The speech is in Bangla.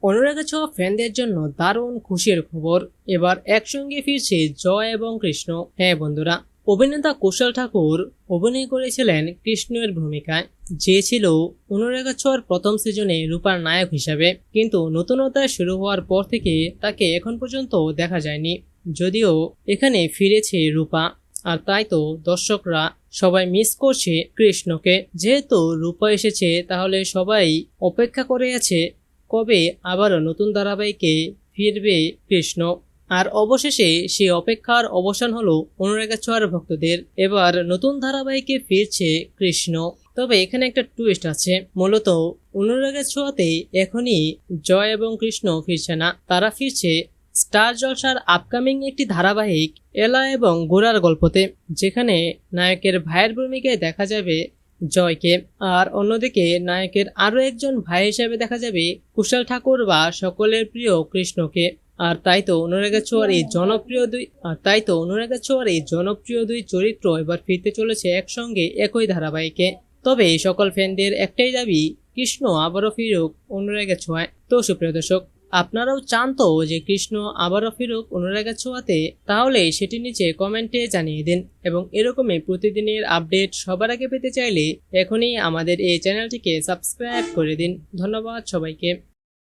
অনুরাগের ছোঁয়া ফ্যানদের জন্য দারুণ খুশির খবর। এবার একসঙ্গে ফিরছে জয় এবং কৃষ্ণ। হ্যাঁ বন্ধুরা, অভিনেতা কুশল ঠাকুর অভিনয় করেছিলেন কৃষ্ণের ভূমিকায়, যে ছিল অনুরাগের ছোঁয়ার প্রথম সিজনে রূপার নায়ক হিসাবে। কিন্তু নতুনতা শুরু হওয়ার পর থেকে তাকে এখন পর্যন্ত দেখা যায়নি, যদিও এখানে ফিরেছে রূপা। আর তাই তো দর্শকরা সবাই মিস করছে কৃষ্ণকে। যেহেতু রূপা এসেছে, তাহলে সবাই অপেক্ষা করে আছে কবে আবারও নতুন ধারাবাহিকে ফিরবে কৃষ্ণ। আর অবশেষে সেই অপেক্ষার অবসান হলো অনুরাগের ছোঁয়ার ভক্তদের। এবার নতুন ধারাবাহিকে ফিরছে কৃষ্ণ। তবে এখানে একটা টুইস্ট আছে। মূলত অনুরাগের ছোঁয়াতে এখনই জয় এবং কৃষ্ণ ফিরছে না, তারা ফিরছে স্টার জলসার আপকামিং একটি ধারাবাহিক এলা এবং গোরার গল্পতে, যেখানে নায়কের ভাইয়ের ভূমিকায় দেখা যাবে জয়কে। আর অন্যদিকে নায়কের আরো একজন ভাই হিসেবে দেখা যাবে কুশল ঠাকুর বা সকলের প্রিয় কৃষ্ণকে। আর তাই তো অনুরাগের ছোঁয়ার এই জনপ্রিয় দুই চরিত্র এবার ফিরতে চলেছে একসঙ্গে একই ধারাবাহিকে। তবে সকল ফ্যানদের একটাই দাবি, কৃষ্ণ আবারও ফিরুক অনুরাগের ছোঁয়ায়। তো সুপ্রিয় দর্শক, আপনারাও চান তো যে কৃষ্ণ আবারও ফিরুক অনুরাগের ছোঁয়াতে? তাহলে সেটি নিচে কমেন্টে জানিয়ে দিন। এবং এরকমই প্রতিদিনের আপডেট সবার আগে পেতে চাইলে এখনই আমাদের এই চ্যানেলটিকে সাবস্ক্রাইব করে দিন। ধন্যবাদ সবাইকে।